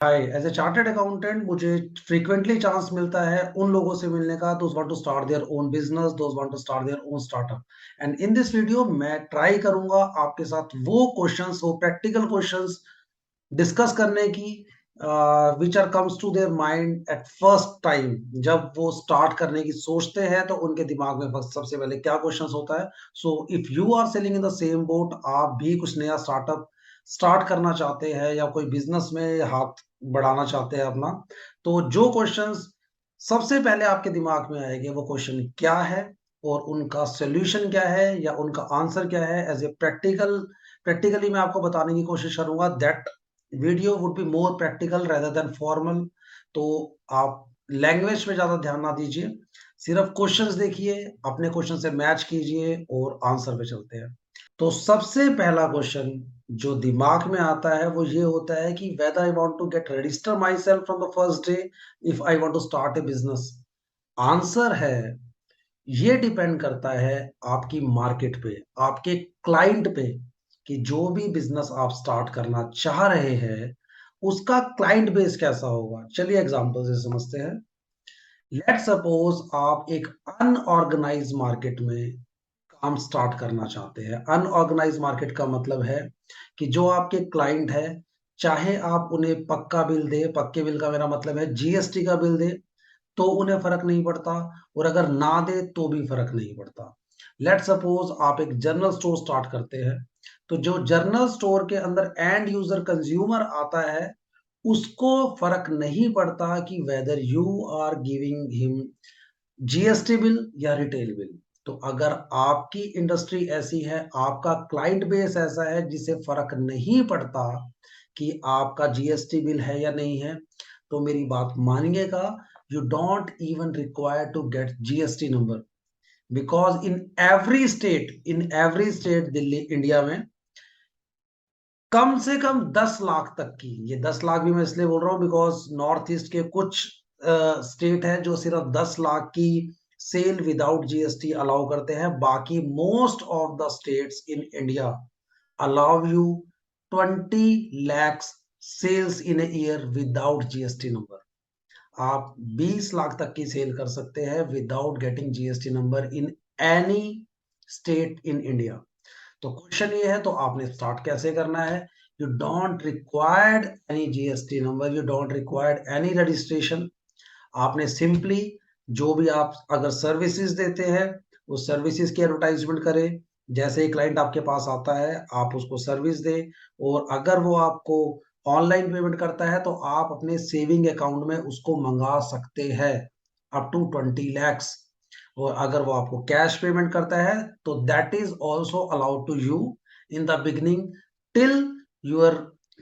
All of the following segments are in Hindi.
Hi, as a chartered accountant मुझे फ्रीक्वेंटली चांस मिलता है उन लोगों से मिलने का those want to start their own business, those want to start their own startup. And in this video मैं ट्राई करूंगा आपके साथ वो क्वेश्चंस, वो प्रैक्टिकल क्वेश्चंस डिस्कस करने की which are comes to their mind at first time. जब वो स्टार्ट करने की सोचते हैं तो उनके दिमाग में फर्स्ट सबसे पहले क्या क्वेश्चंस होता है। So if you are selling in the same boat, आप भी कुछ नया स्टार्टअप स्टार्ट करना चाहते हैं या कोई बिजनेस में हाथ बढ़ाना चाहते हैं अपना, तो जो क्वेश्चंस सबसे पहले आपके दिमाग में आएंगे वो क्वेश्चन क्या है और उनका सॉल्यूशन क्या है या उनका आंसर क्या है। एज ए प्रैक्टिकली मैं आपको बताने की कोशिश करूंगा that video would be more practical rather than formal. तो आप लैंग्वेज पे ज्यादा ध्यान ना दीजिए, सिर्फ क्वेश्चंस देखिए, अपने क्वेश्चन से मैच कीजिए और आंसर पे चलते हैं। तो सबसे पहला क्वेश्चन जो दिमाग में आता है वो ये होता है कि whether I want to get register myself from the first day if I want to start a business. Answer है, ये डिपेंड करता है आपकी मार्केट पे, आपके क्लाइंट पे, कि जो भी बिजनेस आप स्टार्ट करना चाह रहे हैं उसका क्लाइंट बेस कैसा होगा। चलिए एग्जांपल से समझते हैं। लेट सपोज आप एक अनऑर्गेनाइज मार्केट में काम स्टार्ट करना चाहते हैं। अनऑर्गेनाइज मार्केट का मतलब है कि जो आपके क्लाइंट है, चाहे आप उन्हें पक्का बिल दे, पक्के बिल का मेरा मतलब है जीएसटी का बिल दे, तो उन्हें फर्क नहीं पड़ता, और अगर ना दे तो भी फर्क नहीं पड़ता। लेट सपोज आप एक जनरल स्टोर स्टार्ट करते हैं, तो जो जनरल स्टोर के अंदर एंड यूजर कंज्यूमर आता है उसको फर्क नहीं पड़ता कि whether you are giving him GST bill या रिटेल बिल। तो अगर आपकी इंडस्ट्री ऐसी है, आपका क्लाइंट बेस ऐसा है जिसे फर्क नहीं पड़ता कि आपका जीएसटी बिल है या नहीं है, तो मेरी बात मानिएगा, you don't even require to get GST number. Because in every state Delhi India में कम से कम 10 लाख तक की, ये 10 लाख भी मैं इसलिए बोल रहा हूँ बिकॉज नॉर्थ ईस्ट के कुछ स्टेट है जो सिर्फ 10 लाख की सेल विदाउट जीएसटी अलाउ करते हैं। बाकी most of the states in India allow you 20 lakhs sales in a year without GST number. आप 20 लाख तक की सेल कर सकते हैं without getting GST number in any state in India. तो क्वेश्चन ये है, तो आपने स्टार्ट कैसे करना है। You don't required any GST number, you don't required any registration. आपने सिंपली जो भी आप अगर सर्विसेज देते हैं उस सर्विसेज की एडवर्टाइजमेंट करें। जैसे ही क्लाइंट आपके पास आता है आप उसको सर्विस दें, और अगर वो आपको ऑनलाइन पेमेंट करता है तो आप अपने सेविंग अकाउंट में उसको मंगा सकते हैं अप टू 20 lakhs। और अगर वो आपको कैश पेमेंट करता है तो that is also allowed to you in the beginning till your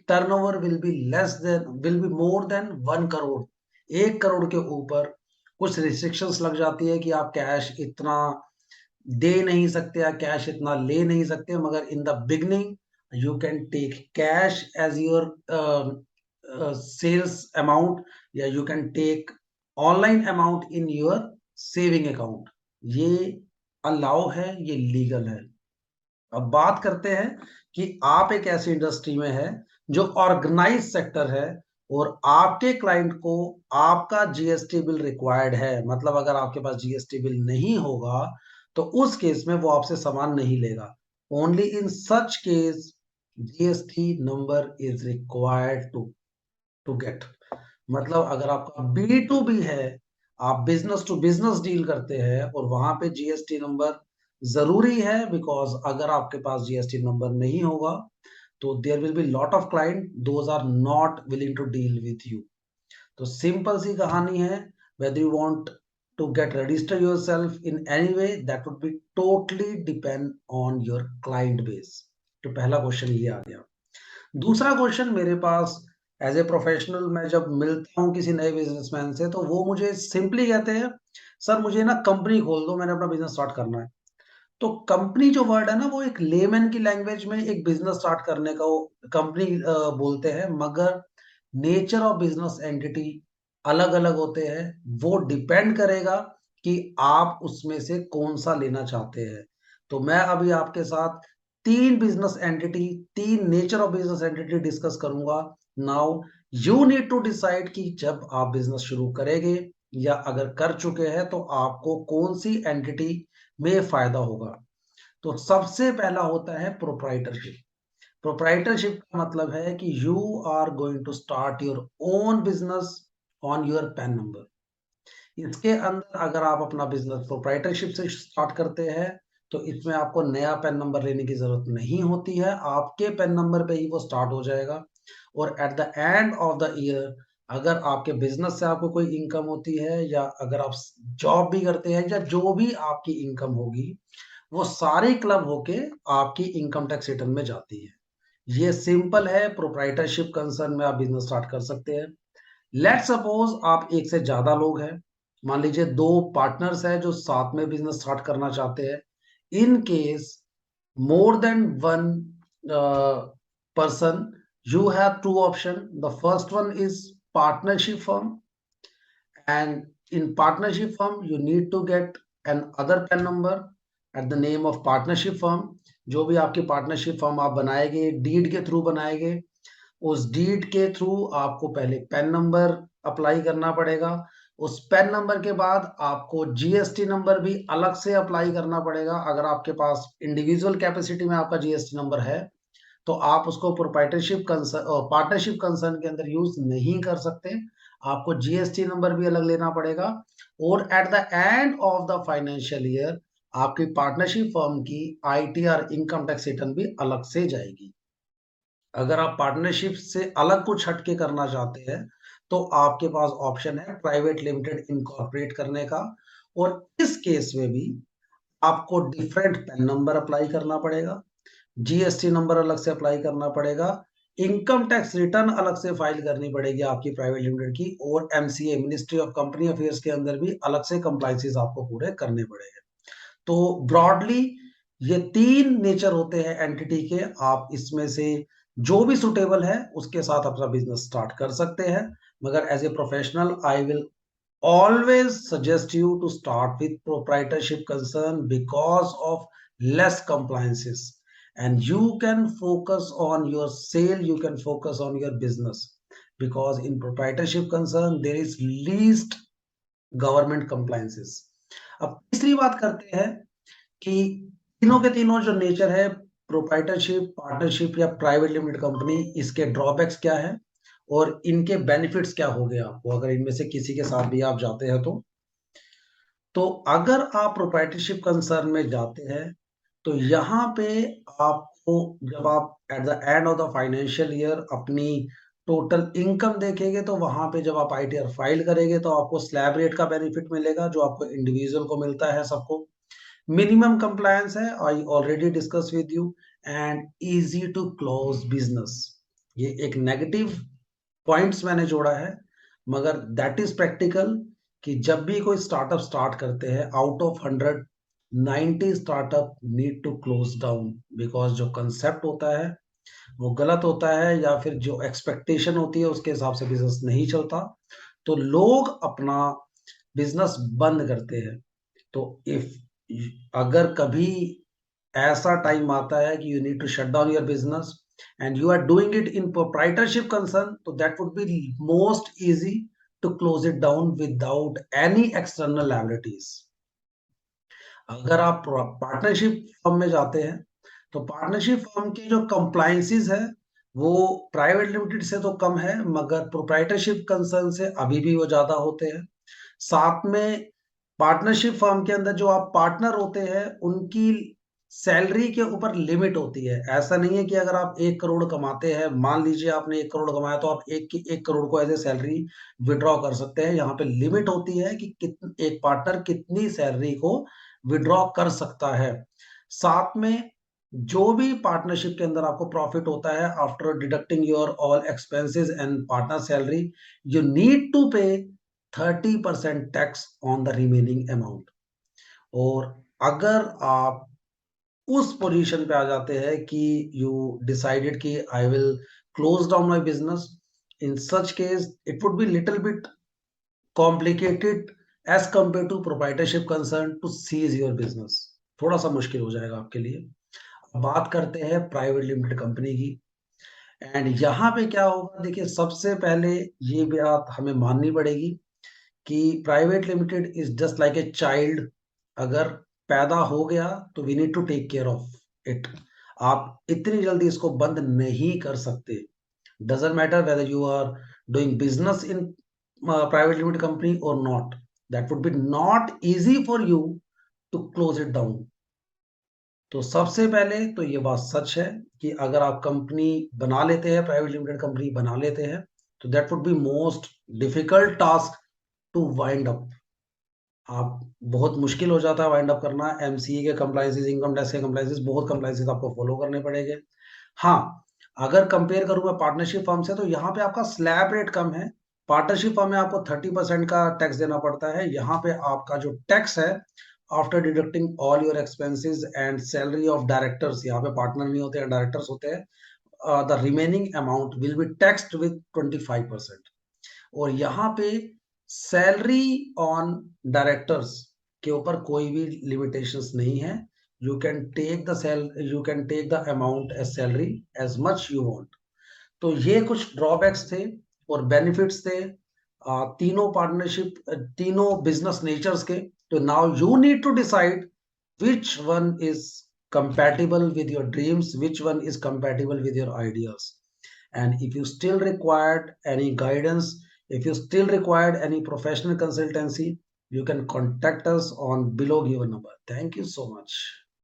turnover will be more than 1 crore. 1 crore के ऊपर कुछ रिस्ट्रिक्शंस लग जाती है कि आप कैश इतना दे नहीं सकते या कैश इतना ले नहीं सकते, मगर in the beginning you can take cash as your sales amount, या you can take online amount in your saving account. ये अलाउ है, ये लीगल है। अब बात करते हैं कि आप एक ऐसी इंडस्ट्री में है जो ऑर्गेनाइज सेक्टर है और आपके क्लाइंट को आपका जीएसटी बिल रिक्वायर्ड है। मतलब अगर आपके पास जीएसटी बिल नहीं होगा तो उस केस में वो आपसे सामान नहीं लेगा। Only in such case GST number is required to get. मतलब अगर आपका बी टू बी है, आप बिजनेस टू बिजनेस डील करते हैं, और वहां पे जीएसटी नंबर जरूरी है, बिकॉज अगर आपके पास जीएसटी नंबर नहीं होगा तो there will be lot of client those are not willing to deal with you. तो सिंपल सी कहानी है, whether you want to get register yourself in any way that would be totally depend on your client base. तो पहला क्वेश्चन ये आ गया। दूसरा क्वेश्चन मेरे पास, एज ए प्रोफेशनल मैं जब मिलता हूँ किसी नए बिजनेसमैन से तो वो मुझे सिंपली कहते हैं, सर मुझे ना कंपनी खोल दो, मैंने अपना बिजनेस स्टार्ट करना है। तो कंपनी जो वर्ड है ना वो एक लेमैन की लैंग्वेज में एक बिजनेस स्टार्ट करने का वो कंपनी बोलते हैं, मगर नेचर ऑफ बिजनेस एंटिटी अलग अलग होते हैं। वो डिपेंड करेगा कि आप उसमें से कौन सा लेना चाहते हैं। तो मैं अभी आपके साथ तीन बिजनेस एंटिटी, तीन nature of business entity discuss करूंगा now. You need to decide कि जब आप बिजनेस शुरू करेंगे या अगर कर चुके हैं तो आपको कौन सी एंटिटी में फायदा होगा। तो सबसे पहला होता है प्रोप्राइटरशिप। प्रोप्राइटरशिप का मतलब है कि you are going to start your own business on your PAN number. इसके अंदर अगर आप अपना बिजनेस प्रोप्राइटरशिप से स्टार्ट करते हैं तो इसमें आपको नया पैन नंबर लेने की जरूरत नहीं होती है, आपके पैन नंबर पे ही वो स्टार्ट हो जाएगा। और at the end of the year अगर आपके बिजनेस से आपको कोई इनकम होती है या अगर आप जॉब भी करते हैं या जो भी आपकी इनकम होगी वो सारी क्लब होके आपकी इनकम टैक्स रिटर्न में जाती है। ये सिंपल है, प्रोप्राइटरशिप कंसर्न में आप बिजनेस स्टार्ट कर सकते हैं। लेट सपोज आप एक से ज्यादा लोग हैं, मान लीजिए दो पार्टनर्स हैं जो साथ में बिजनेस स्टार्ट करना चाहते हैं। In case more than one person, you have two options. The first one is partnership firm, and in partnership firm you need to get an other PAN number at the name of partnership firm। जो भी आपकी पार्टनरशिप फर्म आप बनाएंगे डीड के थ्रू बनाएंगे, उस डीड के थ्रू आपको पहले पैन नंबर अप्लाई करना पड़ेगा। उस पैन नंबर के बाद आपको जीएसटी नंबर भी अलग से अप्लाई करना पड़ेगा। अगर आपके पास इंडिविजुअल कैपेसिटी में आपका जीएसटी नंबर है तो आप उसको प्रोप्राइटरशिप पार्टनरशिप कंसर्न के अंदर यूज नहीं कर सकते, आपको जीएसटी नंबर भी अलग लेना पड़ेगा। और at the end of the financial year आपकी पार्टनरशिप फर्म की आईटीआर इनकम टैक्स रिटर्न भी अलग से जाएगी। अगर आप पार्टनरशिप से अलग कुछ हटके करना चाहते हैं तो आपके पास ऑप्शन है प्राइवेट लिमिटेड इनकॉर्पोरेट करने का। और इस केस में भी आपको डिफरेंट पैन नंबर अप्लाई करना पड़ेगा, जीएसटी नंबर अलग से अप्लाई करना पड़ेगा, इनकम टैक्स रिटर्न अलग से फाइल करनी पड़ेगी आपकी प्राइवेट लिमिटेड की, और MCA ministry of company affairs के अंदर भी अलग से कंप्लायंसेस आपको पूरे करने पड़ेंगे। तो ब्रॉडली ये तीन नेचर होते हैं एंटिटी के, आप इसमें से जो भी सुटेबल है उसके साथ अपना बिजनेस स्टार्ट कर सकते हैं। मगर as a professional I will always suggest you to start with proprietorship concern because of less compliances, and you can focus on your sale, you can focus on your business, because in proprietorship concern there is least government compliances। अब तीसरी बात करते हैं कि तीनों के तीनों जो नेचर है प्रोप्राइटरशिप, पार्टनरशिप या प्राइवेट लिमिटेड कंपनी, इसके ड्रॉबैक्स क्या है और इनके बेनिफिट्स क्या हो गए आपको अगर इनमें से किसी के साथ भी आप जाते हैं तो अगर आप प्रोप्राइटरशिप कंसर्न में जाते हैं तो यहाँ पे आपको जब आप at the end of the financial year अपनी टोटल इनकम देखेंगे तो वहां पे जब आप आईटीआर फाइल करेंगे तो आपको स्लैब रेट का बेनिफिट मिलेगा जो आपको इंडिविजुअल को मिलता है सबको। मिनिमम कंप्लायंस है, I already discuss with you, and easy to close business. ये एक नेगेटिव पॉइंट्स मैंने जोड़ा है, मगर दैट इज प्रैक्टिकल कि जब भी कोई स्टार्टअप स्टार्ट करते हैं out of 100 90 startup need to close down, because जो कंसेप्ट होता है वो गलत होता है या फिर जो एक्सपेक्टेशन होती है उसके हिसाब से बिजनेस नहीं चलता, तो लोग अपना बिजनेस बंद करते हैं। तो इफ अगर कभी ऐसा टाइम आता है कि you need to shut down your business and you are doing it in proprietorship concern, so that would be most easy to close it down without any external liabilities। अगर आप पार्टनरशिप फर्म में जाते हैं तो पार्टनरशिप फर्म के जो कंप्लायंसेस है वो प्राइवेट लिमिटेड से तो कम है मगर प्रोप्राइटरशिप कंसर्न से अभी भी वो ज्यादा होते हैं। साथ में पार्टनरशिप फर्म के अंदर जो आप पार्टनर होते हैं उनकी सैलरी के ऊपर लिमिट होती है। ऐसा नहीं है कि अगर आप 1 करोड़ कमाते हैं, मान लीजिए आपने 1 करोड़ कमाया तो आप 1 करोड़ को एज ए सैलरी विड्रॉ कर सकते हैं। यहाँ पे लिमिट होती है कि एक पार्टनर कितनी सैलरी को विड्रॉ कर सकता है। साथ में जो भी पार्टनरशिप के अंदर आपको प्रॉफिट होता है after deducting your all expenses and partner salary, you need to pay 30% tax on the remaining amount. और अगर आप उस पोजीशन पे आ जाते हैं कि यू डिसाइडेड कि I will close down my business, in such case it would be little bit complicated as compare to proprietorship concern to cease your business, थोड़ा सा मुश्किल हो जाएगा आपके लिए। अब बात करते हैं प्राइवेट लिमिटेड कंपनी की। एंड यहाँ पे क्या होगा, देखिए सबसे पहले ये बात हमें माननी पड़ेगी कि private limited is just like a child. अगर पैदा हो गया तो we need to take care of it. आप इतनी जल्दी इसको बंद नहीं कर सकते। Doesn't matter whether you are doing business in private limited company और not, that would be not easy for you to close it down. तो सबसे पहले तो ये बात सच है कि अगर आप कंपनी बना लेते हैं, प्राइवेट लिमिटेड कंपनी बना लेते हैं, तो that would be most difficult task to wind up. आप बहुत मुश्किल हो जाता है वाइंड अप करना। एमसीए के कंप्लाइंसेस, इनकम टैक्स के कंप्लाइंसेस, बहुत कंप्लाइंसेस आपको फॉलो करने पड़ेंगे। हाँ, अगर कंपेयर करूं मैं पार्टनरशिप फर्म से, तो यहाँ पे आपका स्लैब रेट कम है। पार्टनरशिप फर्म में आपको 30% का टैक्स देना पड़ता है। यहाँ पे आपका जो टैक्स है, after deducting all your expenses and salary of directors, यहाँ पे पार्टनर नहीं होते हैं, डायरेक्टर्स होते हैं, the remaining amount will be taxed with 25%। और यहाँ पे सैलरी ऑन डायरेक्टर्स के ऊपर कोई भी लिमिटेशंस नहीं है। You can take the sale you can take the amount as salary as much you want. तो ये कुछ ड्रॉबैक्स थे और बेनिफिट्स थे तीनों पार्टनरशिप, तीनों बिजनेस नेचर्स के। तो now you need to decide which one is compatible with your dreams, which one is compatible with your ideas. And if you still required any guidance, if you still required any professional consultancy, you can contact us on below given number. Thank you so much.